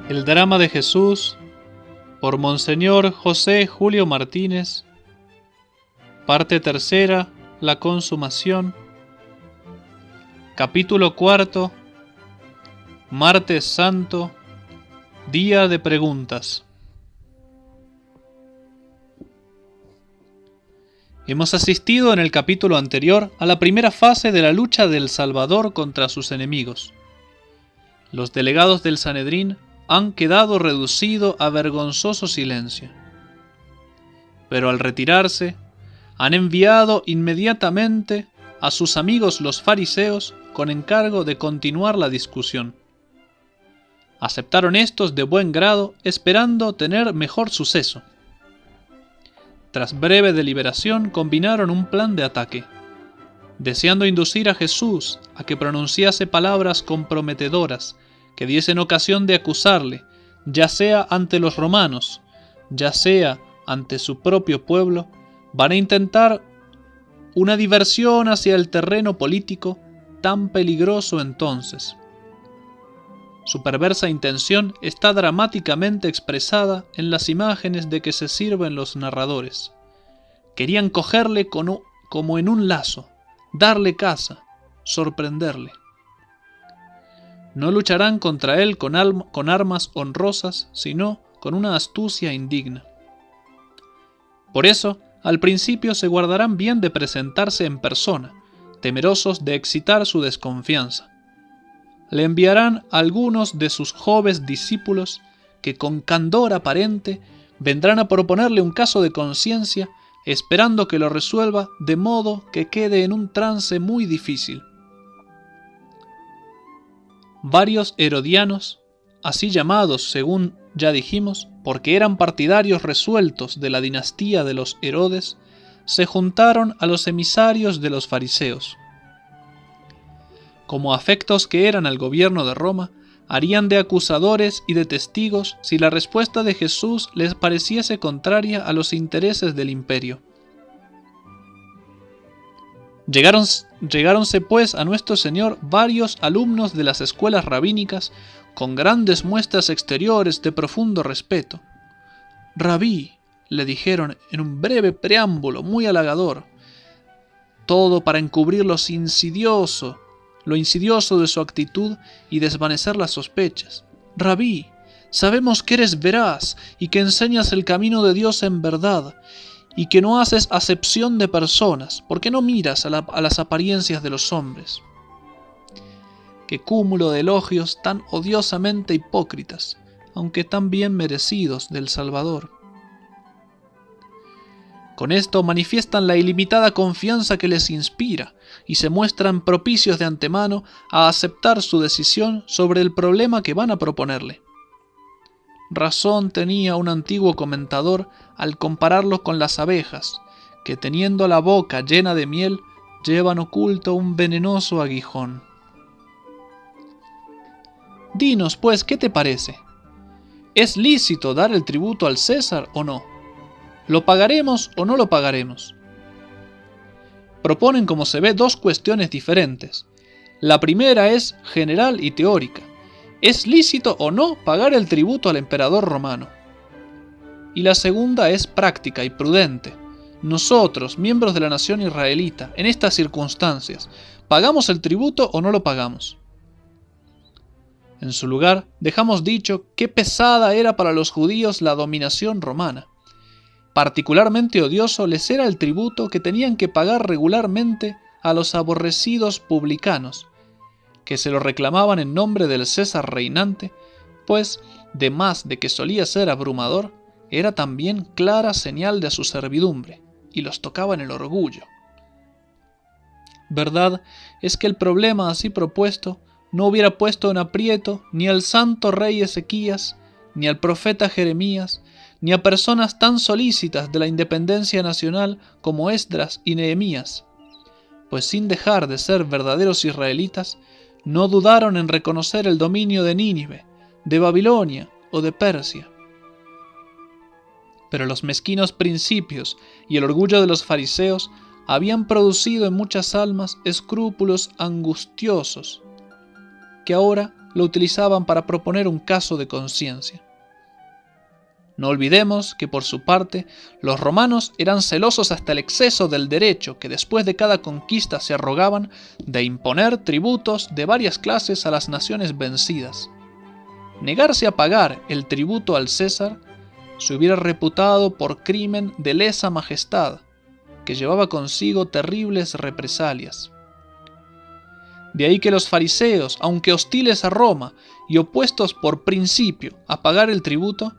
El drama de Jesús por Monseñor José Julio Martínez. Parte tercera, la consumación. Capítulo cuarto, Martes Santo, día de preguntas. Hemos asistido en el capítulo anterior a la primera fase de la lucha del Salvador contra sus enemigos. Los delegados del Sanedrín han quedado reducidos a vergonzoso silencio. Pero al retirarse, han enviado inmediatamente a sus amigos los fariseos con encargo de continuar la discusión. Aceptaron estos de buen grado, esperando tener mejor suceso. Tras breve deliberación, combinaron un plan de ataque, deseando inducir a Jesús a que pronunciase palabras comprometedoras que diesen ocasión de acusarle, ya sea ante los romanos, ya sea ante su propio pueblo. Van a intentar una diversión hacia el terreno político tan peligroso entonces. Su perversa intención está dramáticamente expresada en las imágenes de que se sirven los narradores. Querían cogerle como en un lazo, darle caza, sorprenderle. No lucharán contra él con armas honrosas, sino con una astucia indigna. Por eso, al principio se guardarán bien de presentarse en persona, temerosos de excitar su desconfianza. Le enviarán a algunos de sus jóvenes discípulos que con candor aparente vendrán a proponerle un caso de conciencia, esperando que lo resuelva de modo que quede en un trance muy difícil. Varios herodianos, así llamados según ya dijimos, porque eran partidarios resueltos de la dinastía de los Herodes, se juntaron a los emisarios de los fariseos. Como afectos que eran al gobierno de Roma, harían de acusadores y de testigos si la respuesta de Jesús les pareciese contraria a los intereses del imperio. Llegáronse pues a nuestro Señor varios alumnos de las escuelas rabínicas con grandes muestras exteriores de profundo respeto. «Rabí», le dijeron en un breve preámbulo muy halagador, todo para encubrir lo insidioso de su actitud y desvanecer las sospechas. «Rabí, sabemos que eres veraz y que enseñas el camino de Dios en verdad, y que no haces acepción de personas, porque no miras a las apariencias de los hombres». Qué cúmulo de elogios tan odiosamente hipócritas, aunque tan bien merecidos del Salvador. Con esto manifiestan la ilimitada confianza que les inspira y se muestran propicios de antemano a aceptar su decisión sobre el problema que van a proponerle. Razón tenía un antiguo comentador al compararlo con las abejas, que teniendo la boca llena de miel, llevan oculto un venenoso aguijón. Dinos, pues, ¿qué te parece? ¿Es lícito dar el tributo al César o no? ¿Lo pagaremos o no lo pagaremos? Proponen, como se ve, dos cuestiones diferentes. La primera es general y teórica. ¿Es lícito o no pagar el tributo al emperador romano? Y la segunda es práctica y prudente. Nosotros, miembros de la nación israelita, en estas circunstancias, ¿pagamos el tributo o no lo pagamos? En su lugar, dejamos dicho qué pesada era para los judíos la dominación romana. Particularmente odioso les era el tributo que tenían que pagar regularmente a los aborrecidos publicanos, que se lo reclamaban en nombre del César reinante, pues, de más de que solía ser abrumador, era también clara señal de su servidumbre, y los tocaba en el orgullo. Verdad es que el problema así propuesto no hubiera puesto en aprieto ni al santo rey Ezequías, ni al profeta Jeremías, ni a personas tan solícitas de la independencia nacional como Esdras y Nehemías, pues sin dejar de ser verdaderos israelitas, no dudaron en reconocer el dominio de Nínive, de Babilonia o de Persia. Pero los mezquinos principios y el orgullo de los fariseos habían producido en muchas almas escrúpulos angustiosos, que ahora lo utilizaban para proponer un caso de conciencia. No olvidemos que por su parte, los romanos eran celosos hasta el exceso del derecho que después de cada conquista se arrogaban de imponer tributos de varias clases a las naciones vencidas. Negarse a pagar el tributo al César se hubiera reputado por crimen de lesa majestad, que llevaba consigo terribles represalias. De ahí que los fariseos, aunque hostiles a Roma y opuestos por principio a pagar el tributo,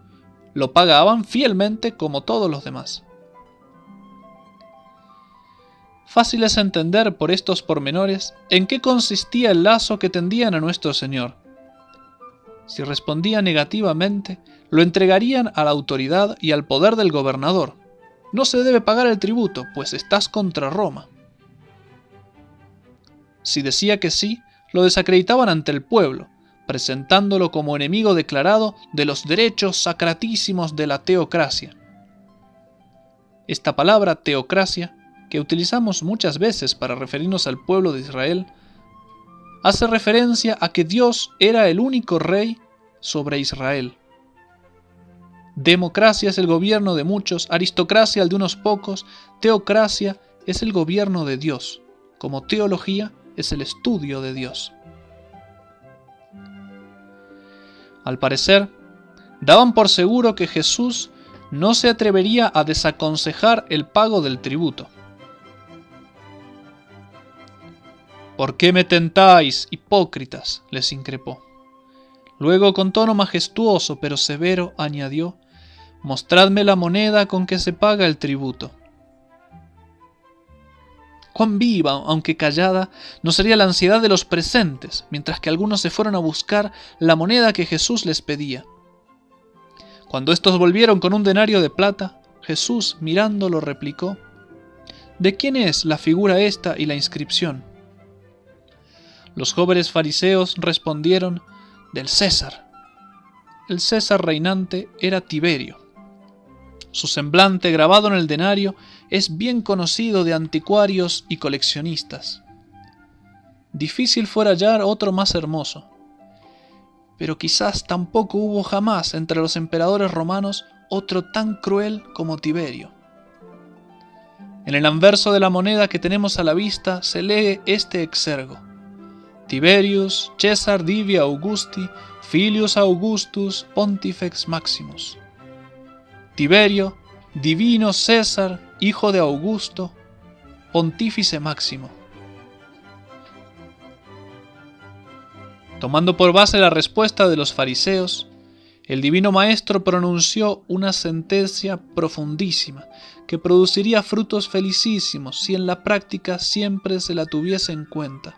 lo pagaban fielmente como todos los demás. Fácil es entender por estos pormenores en qué consistía el lazo que tendían a nuestro Señor. Si respondía negativamente, lo entregarían a la autoridad y al poder del gobernador. No se debe pagar el tributo, pues estás contra Roma. Si decía que sí, lo desacreditaban ante el pueblo, presentándolo como enemigo declarado de los derechos sacratísimos de la teocracia. Esta palabra teocracia, que utilizamos muchas veces para referirnos al pueblo de Israel, hace referencia a que Dios era el único rey sobre Israel. Democracia es el gobierno de muchos, aristocracia el de unos pocos, teocracia es el gobierno de Dios, como teología es el estudio de Dios. Al parecer, daban por seguro que Jesús no se atrevería a desaconsejar el pago del tributo. «¿Por qué me tentáis, hipócritas?», les increpó. Luego, con tono majestuoso pero severo, añadió: «Mostradme la moneda con que se paga el tributo». Cuán viva, aunque callada, no sería la ansiedad de los presentes, mientras que algunos se fueron a buscar la moneda que Jesús les pedía. Cuando estos volvieron con un denario de plata, Jesús, mirándolo, replicó: «¿De quién es la figura esta y la inscripción?». Los jóvenes fariseos respondieron: «Del César». El César reinante era Tiberio. Su semblante grabado en el denario es bien conocido de anticuarios y coleccionistas. Difícil fuera hallar otro más hermoso. Pero quizás tampoco hubo jamás entre los emperadores romanos otro tan cruel como Tiberio. En el anverso de la moneda que tenemos a la vista se lee este exergo: Tiberius Caesar Divi Augusti Filius Augustus Pontifex Maximus. Tiberio, divino César, hijo de Augusto, pontífice máximo. Tomando por base la respuesta de los fariseos, el divino maestro pronunció una sentencia profundísima que produciría frutos felicísimos si en la práctica siempre se la tuviese en cuenta.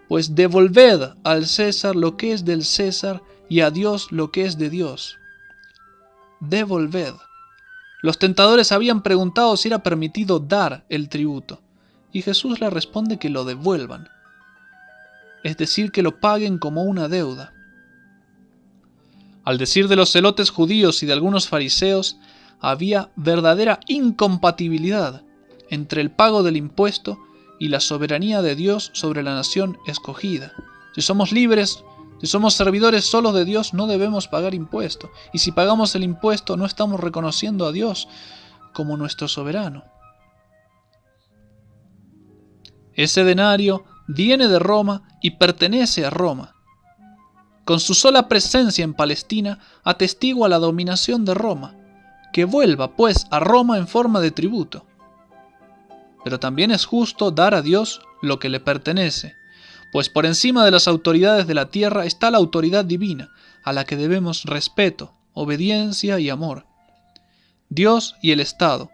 Pues devolved al César lo que es del César y a Dios lo que es de Dios. Devolved. Los tentadores habían preguntado si era permitido dar el tributo, y Jesús les responde que lo devuelvan, es decir, que lo paguen como una deuda. Al decir de los celotes judíos y de algunos fariseos, había verdadera incompatibilidad entre el pago del impuesto y la soberanía de Dios sobre la nación escogida. Si somos libres, si somos servidores solos de Dios, no debemos pagar impuesto. Y si pagamos el impuesto, no estamos reconociendo a Dios como nuestro soberano. Ese denario viene de Roma y pertenece a Roma. Con su sola presencia en Palestina, atestigua la dominación de Roma. Que vuelva, pues, a Roma en forma de tributo. Pero también es justo dar a Dios lo que le pertenece, pues por encima de las autoridades de la tierra está la autoridad divina, a la que debemos respeto, obediencia y amor. Dios y el Estado,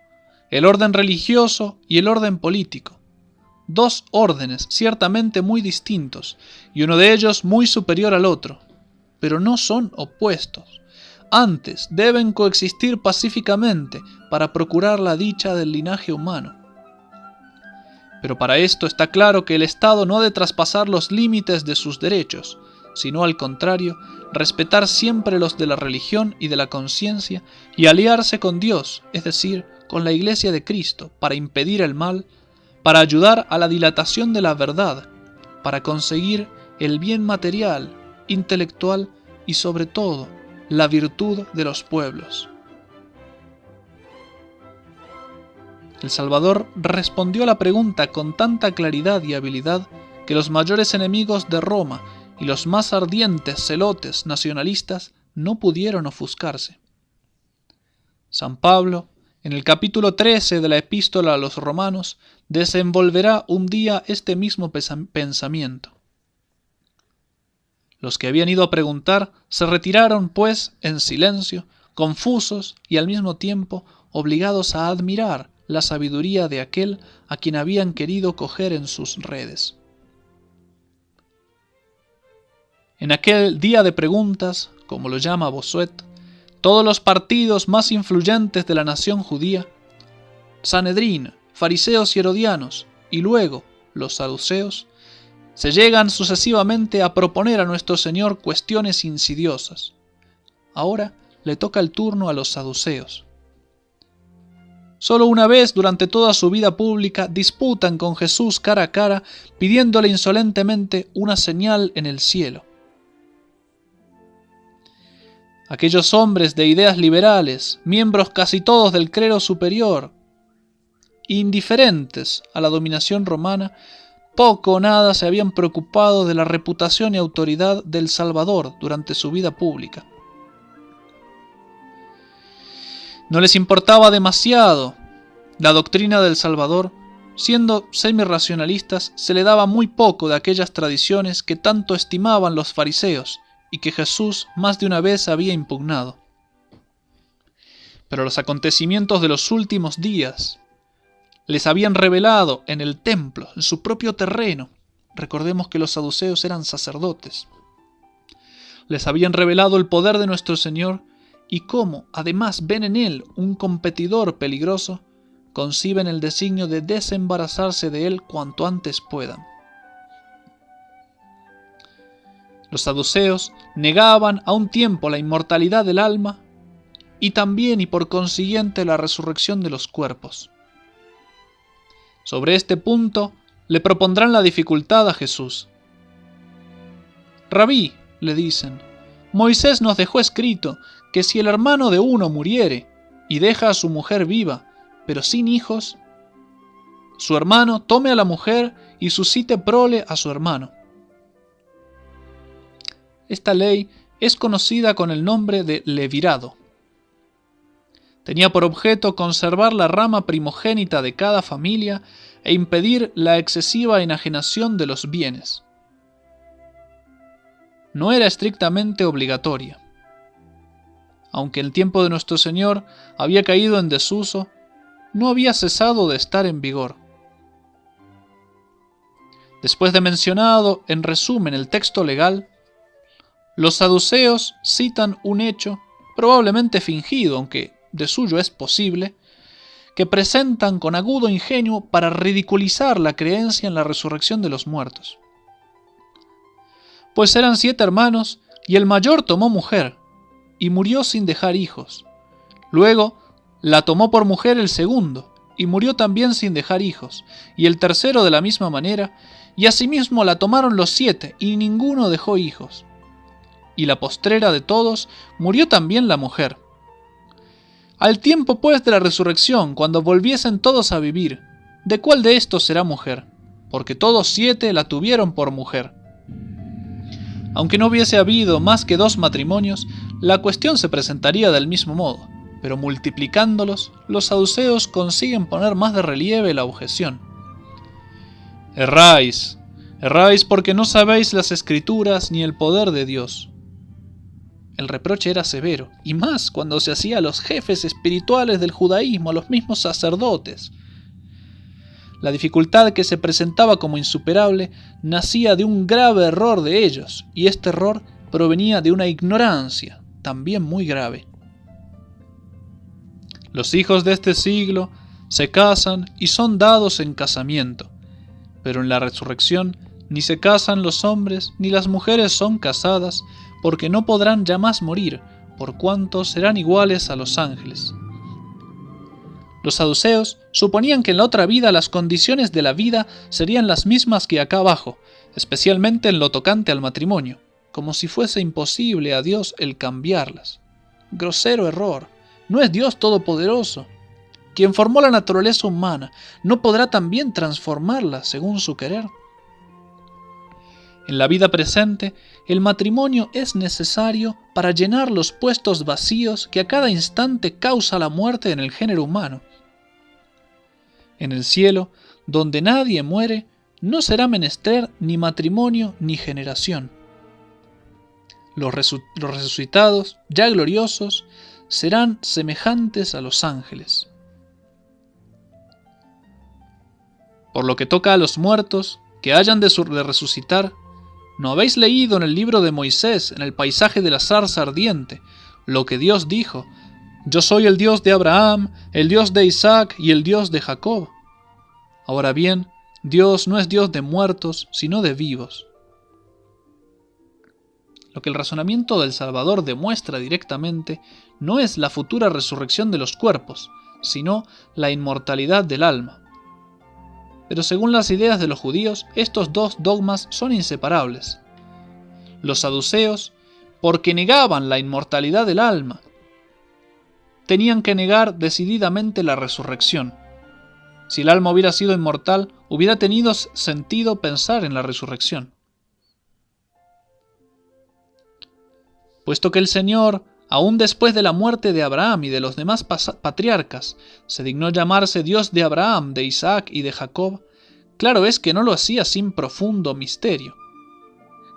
el orden religioso y el orden político. Dos órdenes ciertamente muy distintos, y uno de ellos muy superior al otro, pero no son opuestos. Antes deben coexistir pacíficamente para procurar la dicha del linaje humano. Pero para esto está claro que el Estado no ha de traspasar los límites de sus derechos, sino al contrario, respetar siempre los de la religión y de la conciencia y aliarse con Dios, es decir, con la Iglesia de Cristo, para impedir el mal, para ayudar a la dilatación de la verdad, para conseguir el bien material intelectual y sobre todo la virtud de los pueblos. El Salvador respondió a la pregunta con tanta claridad y habilidad que los mayores enemigos de Roma y los más ardientes celotes nacionalistas no pudieron ofuscarse. San Pablo, en el capítulo 13 de la Epístola a los Romanos, desenvolverá un día este mismo pensamiento. Los que habían ido a preguntar se retiraron, pues, en silencio, confusos y al mismo tiempo obligados a admirar la sabiduría de aquel a quien habían querido coger en sus redes. En aquel día de preguntas, como lo llama Bossuet, todos los partidos más influyentes de la nación judía, Sanedrín, fariseos y herodianos, y luego los saduceos, se llegan sucesivamente a proponer a nuestro Señor cuestiones insidiosas. Ahora le toca el turno a los saduceos. Solo una vez durante toda su vida pública disputan con Jesús cara a cara, pidiéndole insolentemente una señal en el cielo. Aquellos hombres de ideas liberales, miembros casi todos del clero superior, indiferentes a la dominación romana, poco o nada se habían preocupado de la reputación y autoridad del Salvador durante su vida pública. No les importaba demasiado la doctrina del Salvador. Siendo semirracionalistas, se le daba muy poco de aquellas tradiciones que tanto estimaban los fariseos y que Jesús más de una vez había impugnado. Pero los acontecimientos de los últimos días les habían revelado en el templo, en su propio terreno. Recordemos que los saduceos eran sacerdotes. Les habían revelado el poder de nuestro Señor y cómo, además, ven en él un competidor peligroso, conciben el designio de desembarazarse de él cuanto antes puedan. Los saduceos negaban a un tiempo la inmortalidad del alma y también y por consiguiente la resurrección de los cuerpos. Sobre este punto le propondrán la dificultad a Jesús. Rabí, le dicen, Moisés nos dejó escrito que si el hermano de uno muriere y deja a su mujer viva, pero sin hijos, su hermano tome a la mujer y suscite prole a su hermano. Esta ley es conocida con el nombre de levirado. Tenía por objeto conservar la rama primogénita de cada familia e impedir la excesiva enajenación de los bienes. No era estrictamente obligatoria. Aunque el tiempo de nuestro Señor había caído en desuso, no había cesado de estar en vigor. Después de mencionado en resumen el texto legal, los saduceos citan un hecho, probablemente fingido, aunque de suyo es posible, que presentan con agudo ingenio para ridiculizar la creencia en la resurrección de los muertos. Pues eran 7 hermanos, y el mayor tomó mujer, y murió sin dejar hijos. Luego la tomó por mujer el segundo, y murió también sin dejar hijos, y el tercero de la misma manera, y asimismo la tomaron los 7, y ninguno dejó hijos. Y la postrera de todos murió también la mujer. Al tiempo pues de la resurrección, cuando volviesen todos a vivir, ¿de cuál de estos será mujer? Porque todos 7 la tuvieron por mujer. Aunque no hubiese habido más que 2 matrimonios, la cuestión se presentaría del mismo modo, pero multiplicándolos, los saduceos consiguen poner más de relieve la objeción. Erráis porque no sabéis las Escrituras ni el poder de Dios. El reproche era severo, y más cuando se hacía a los jefes espirituales del judaísmo, a los mismos sacerdotes. La dificultad que se presentaba como insuperable nacía de un grave error de ellos, y este error provenía de una ignorancia también muy grave. Los hijos de este siglo se casan y son dados en casamiento, pero en la resurrección ni se casan los hombres ni las mujeres son casadas, porque no podrán ya más morir, por cuanto serán iguales a los ángeles. Los saduceos suponían que en la otra vida las condiciones de la vida serían las mismas que acá abajo, especialmente en lo tocante al matrimonio, como si fuese imposible a Dios el cambiarlas. Grosero error. ¿No es Dios todopoderoso? Quien formó la naturaleza humana, ¿no podrá también transformarla según su querer? En la vida presente, el matrimonio es necesario para llenar los puestos vacíos que a cada instante causa la muerte en el género humano. En el cielo, donde nadie muere, no será menester ni matrimonio ni generación. Los resucitados, ya gloriosos, serán semejantes a los ángeles. Por lo que toca a los muertos, que hayan de resucitar, ¿no habéis leído en el libro de Moisés, en el paisaje de la zarza ardiente, lo que Dios dijo? Yo soy el Dios de Abraham, el Dios de Isaac y el Dios de Jacob. Ahora bien, Dios no es Dios de muertos, sino de vivos. Lo que el razonamiento del Salvador demuestra directamente no es la futura resurrección de los cuerpos, sino la inmortalidad del alma. Pero según las ideas de los judíos, estos dos dogmas son inseparables. Los saduceos, porque negaban la inmortalidad del alma, tenían que negar decididamente la resurrección. Si el alma hubiera sido inmortal, hubiera tenido sentido pensar en la resurrección. Puesto que el Señor, aún después de la muerte de Abraham y de los demás patriarcas, se dignó llamarse Dios de Abraham, de Isaac y de Jacob, claro es que no lo hacía sin profundo misterio.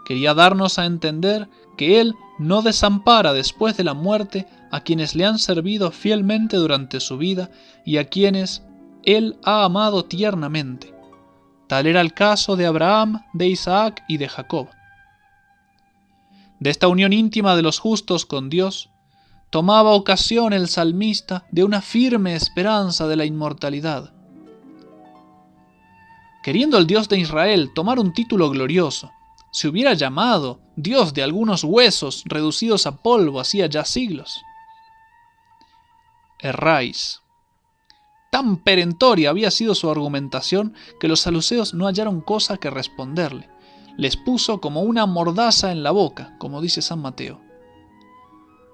Quería darnos a entender que Él no desampara después de la muerte a quienes le han servido fielmente durante su vida y a quienes Él ha amado tiernamente. Tal era el caso de Abraham, de Isaac y de Jacob. De esta unión íntima de los justos con Dios, tomaba ocasión el salmista de una firme esperanza de la inmortalidad. Queriendo el Dios de Israel tomar un título glorioso, se hubiera llamado Dios de algunos huesos reducidos a polvo hacía ya siglos. Erráis. Tan perentoria había sido su argumentación que los saduceos no hallaron cosa que responderle. Les puso como una mordaza en la boca, como dice San Mateo.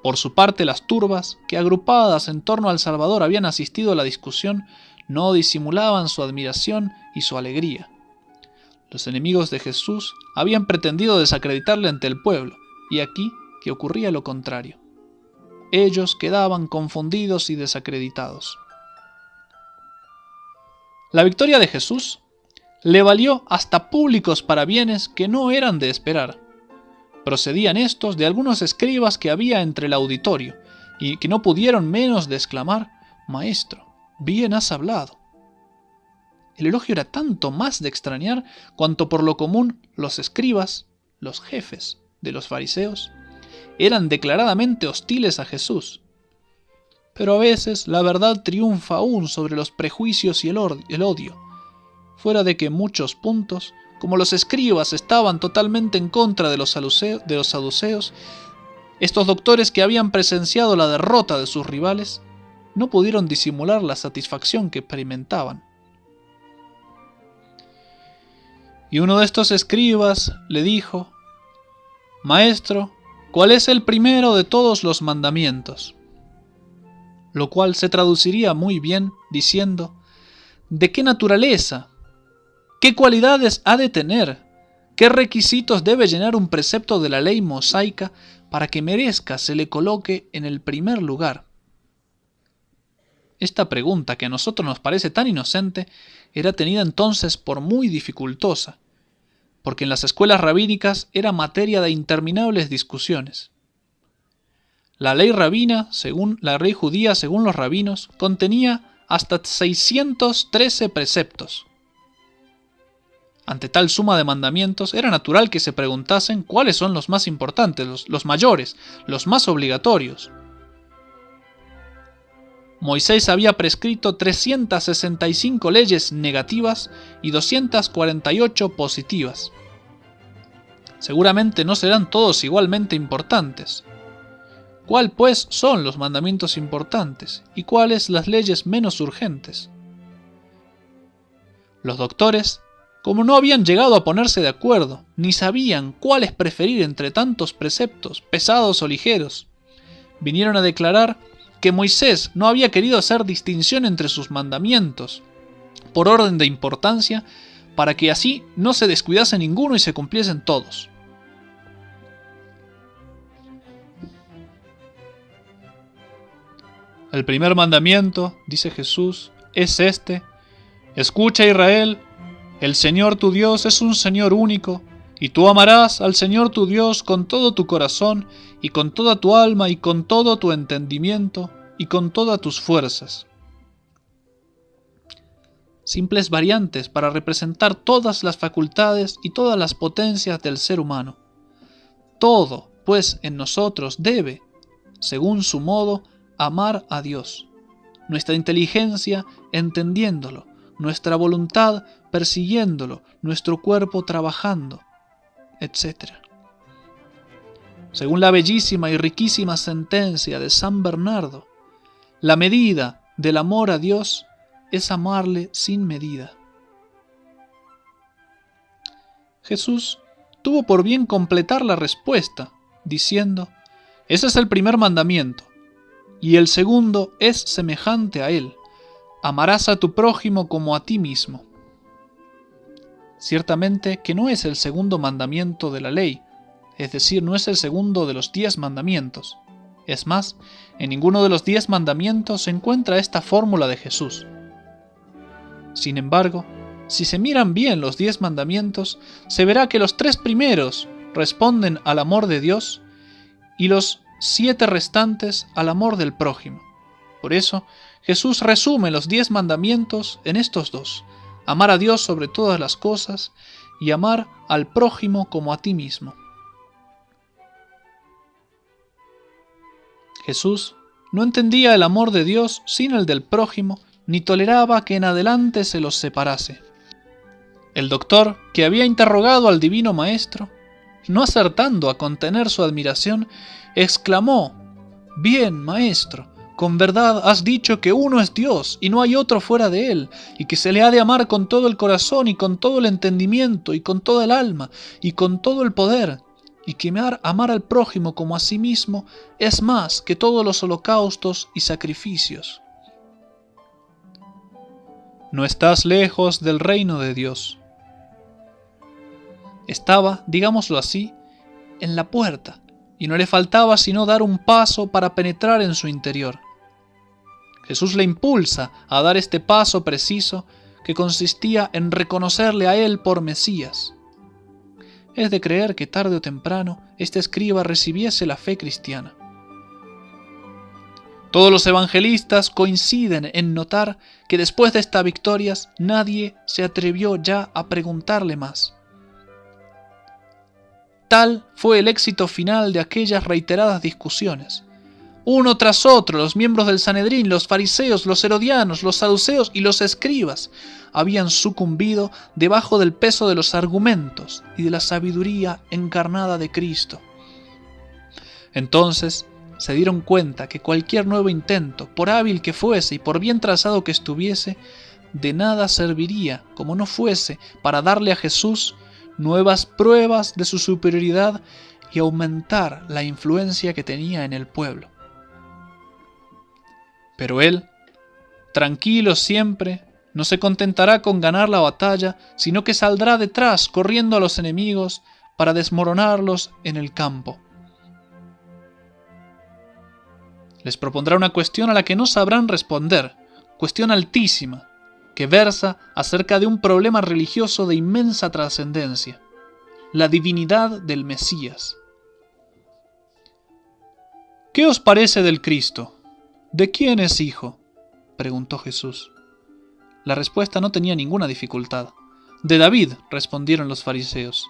Por su parte, las turbas, que agrupadas en torno al Salvador habían asistido a la discusión, no disimulaban su admiración y su alegría. Los enemigos de Jesús habían pretendido desacreditarle ante el pueblo, y aquí que ocurría lo contrario. Ellos quedaban confundidos y desacreditados. La victoria de Jesús le valió hasta públicos parabienes que no eran de esperar. Procedían estos de algunos escribas que había entre el auditorio, y que no pudieron menos de exclamar: «Maestro, bien has hablado». El elogio era tanto más de extrañar cuanto por lo común los escribas, los jefes de los fariseos, eran declaradamente hostiles a Jesús. Pero a veces la verdad triunfa aún sobre los prejuicios y el odio, fuera de que en muchos puntos, como los escribas estaban totalmente en contra de los saduceos, estos doctores que habían presenciado la derrota de sus rivales, no pudieron disimular la satisfacción que experimentaban. Y uno de estos escribas le dijo: «Maestro, ¿cuál es el primero de todos los mandamientos?». Lo cual se traduciría muy bien diciendo: ¿de qué naturaleza? ¿Qué cualidades ha de tener? ¿Qué requisitos debe llenar un precepto de la ley mosaica para que merezca se le coloque en el primer lugar? Esta pregunta, que a nosotros nos parece tan inocente, era tenida entonces por muy dificultosa, porque en las escuelas rabínicas era materia de interminables discusiones. La ley rabina, según la ley judía, según los rabinos, contenía hasta 613 preceptos. Ante tal suma de mandamientos, era natural que se preguntasen cuáles son los más importantes, los mayores, los más obligatorios. Moisés había prescrito 365 leyes negativas y 248 positivas. Seguramente no serán todos igualmente importantes. ¿Cuál, pues, son los mandamientos importantes y cuáles las leyes menos urgentes? Los doctores como no habían llegado a ponerse de acuerdo, ni sabían cuáles preferir entre tantos preceptos, pesados o ligeros, vinieron a declarar que Moisés no había querido hacer distinción entre sus mandamientos, por orden de importancia, para que así no se descuidase ninguno y se cumpliesen todos. El primer mandamiento, dice Jesús, es este: escucha, Israel, el Señor tu Dios es un Señor único, y tú amarás al Señor tu Dios con todo tu corazón, y con toda tu alma, y con todo tu entendimiento, y con todas tus fuerzas. Simples variantes para representar todas las facultades y todas las potencias del ser humano. Todo, pues, en nosotros debe, según su modo, amar a Dios. Nuestra inteligencia entendiéndolo, nuestra voluntad persiguiéndolo, nuestro cuerpo trabajando, etc. Según la bellísima y riquísima sentencia de San Bernardo, la medida del amor a Dios es amarle sin medida. Jesús tuvo por bien completar la respuesta, diciendo: ese es el primer mandamiento, y el segundo es semejante a él: amarás a tu prójimo como a ti mismo. Ciertamente que no es el segundo mandamiento de la ley, es decir, no es el segundo de los 10 mandamientos. Es más, en ninguno de los 10 mandamientos se encuentra esta fórmula de Jesús. Sin embargo, si se miran bien los 10 mandamientos, se verá que los 3 primeros responden al amor de Dios y los 7 restantes al amor del prójimo. Por eso, Jesús resume los 10 mandamientos en estos dos: amar a Dios sobre todas las cosas y amar al prójimo como a ti mismo. Jesús no entendía el amor de Dios sin el del prójimo, ni toleraba que en adelante se los separase. El doctor, que había interrogado al divino maestro, no acertando a contener su admiración, exclamó: «Bien, maestro, con verdad has dicho que uno es Dios y no hay otro fuera de él, y que se le ha de amar con todo el corazón y con todo el entendimiento y con toda el alma y con todo el poder, y que amar al prójimo como a sí mismo es más que todos los holocaustos y sacrificios». No estás lejos del reino de Dios. Estaba, digámoslo así, en la puerta, y no le faltaba sino dar un paso para penetrar en su interior. Jesús le impulsa a dar este paso preciso, que consistía en reconocerle a él por Mesías. Es de creer que tarde o temprano este escriba recibiese la fe cristiana. Todos los evangelistas coinciden en notar que después de estas victorias nadie se atrevió ya a preguntarle más. Tal fue el éxito final de aquellas reiteradas discusiones. Uno tras otro, los miembros del Sanedrín, los fariseos, los herodianos, los saduceos y los escribas habían sucumbido debajo del peso de los argumentos y de la sabiduría encarnada de Cristo. Entonces se dieron cuenta que cualquier nuevo intento, por hábil que fuese y por bien trazado que estuviese, de nada serviría como no fuese para darle a Jesús nuevas pruebas de su superioridad y aumentar la influencia que tenía en el pueblo. Pero él, tranquilo siempre, no se contentará con ganar la batalla, sino que saldrá detrás corriendo a los enemigos para desmoronarlos en el campo. Les propondrá una cuestión a la que no sabrán responder, cuestión altísima, que versa acerca de un problema religioso de inmensa trascendencia: la divinidad del Mesías. ¿Qué os parece del Cristo? ¿De quién es hijo?, preguntó Jesús. La respuesta no tenía ninguna dificultad. De David, respondieron los fariseos.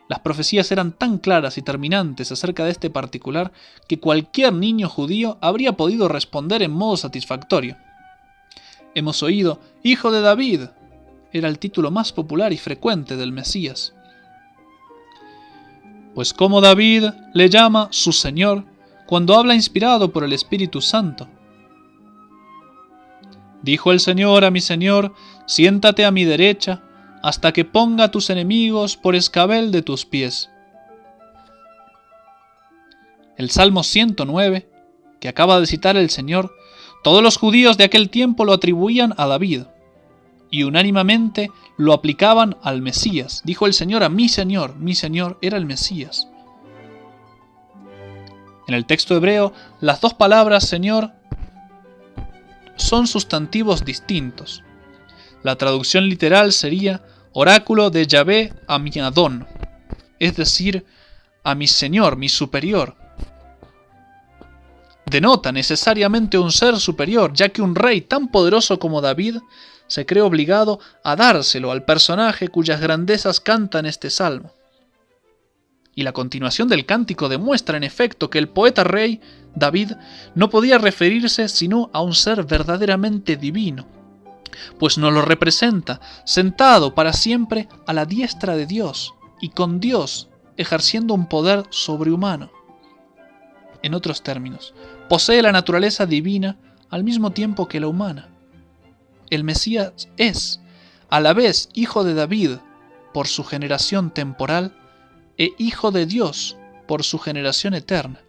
Las profecías eran tan claras y terminantes acerca de este particular que cualquier niño judío habría podido responder en modo satisfactorio. Hemos oído, hijo de David. Era el título más popular y frecuente del Mesías. Pues como David le llama su Señor cuando habla inspirado por el Espíritu Santo. Dijo el Señor a mi Señor: siéntate a mi derecha, hasta que ponga a tus enemigos por escabel de tus pies. El Salmo 109, que acaba de citar el Señor, todos los judíos de aquel tiempo lo atribuían a David, y unánimemente lo aplicaban al Mesías. Dijo el Señor a mi Señor era el Mesías. En el texto hebreo, las dos palabras Señor son sustantivos distintos. La traducción literal sería oráculo de Yahvé a mi Adón, es decir, a mi Señor, mi superior. Denota necesariamente un ser superior, ya que un rey tan poderoso como David se cree obligado a dárselo al personaje cuyas grandezas canta en este salmo. Y la continuación del cántico demuestra en efecto que el poeta rey, David, no podía referirse sino a un ser verdaderamente divino, pues nos lo representa sentado para siempre a la diestra de Dios y con Dios ejerciendo un poder sobrehumano. En otros términos, posee la naturaleza divina al mismo tiempo que la humana. El Mesías es, a la vez, hijo de David por su generación temporal e hijo de Dios por su generación eterna.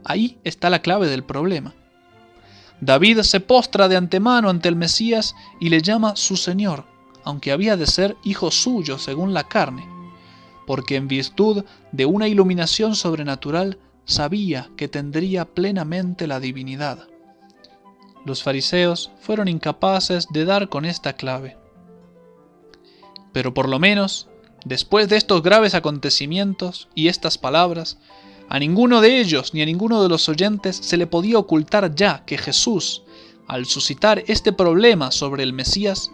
Ahí está la clave del problema. David se postra de antemano ante el Mesías y le llama su Señor, aunque había de ser hijo suyo según la carne, porque en virtud de una iluminación sobrenatural sabía que tendría plenamente la divinidad. Los fariseos fueron incapaces de dar con esta clave. Pero por lo menos, después de estos graves acontecimientos y estas palabras, a ninguno de ellos ni a ninguno de los oyentes se le podía ocultar ya que Jesús, al suscitar este problema sobre el Mesías,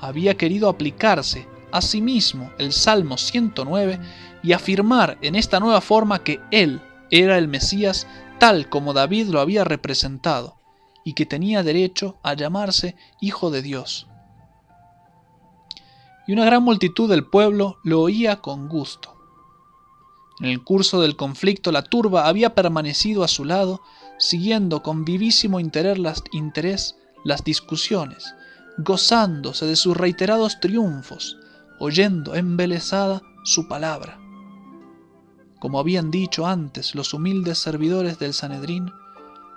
había querido aplicarse a sí mismo el Salmo 109 y afirmar en esta nueva forma que Él era el Mesías tal como David lo había representado, y que tenía derecho a llamarse Hijo de Dios. Y una gran multitud del pueblo lo oía con gusto. En el curso del conflicto la turba había permanecido a su lado, siguiendo con vivísimo interés las discusiones, gozándose de sus reiterados triunfos, oyendo embelesada su palabra. Como habían dicho antes los humildes servidores del Sanedrín,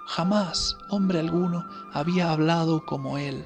jamás hombre alguno había hablado como él.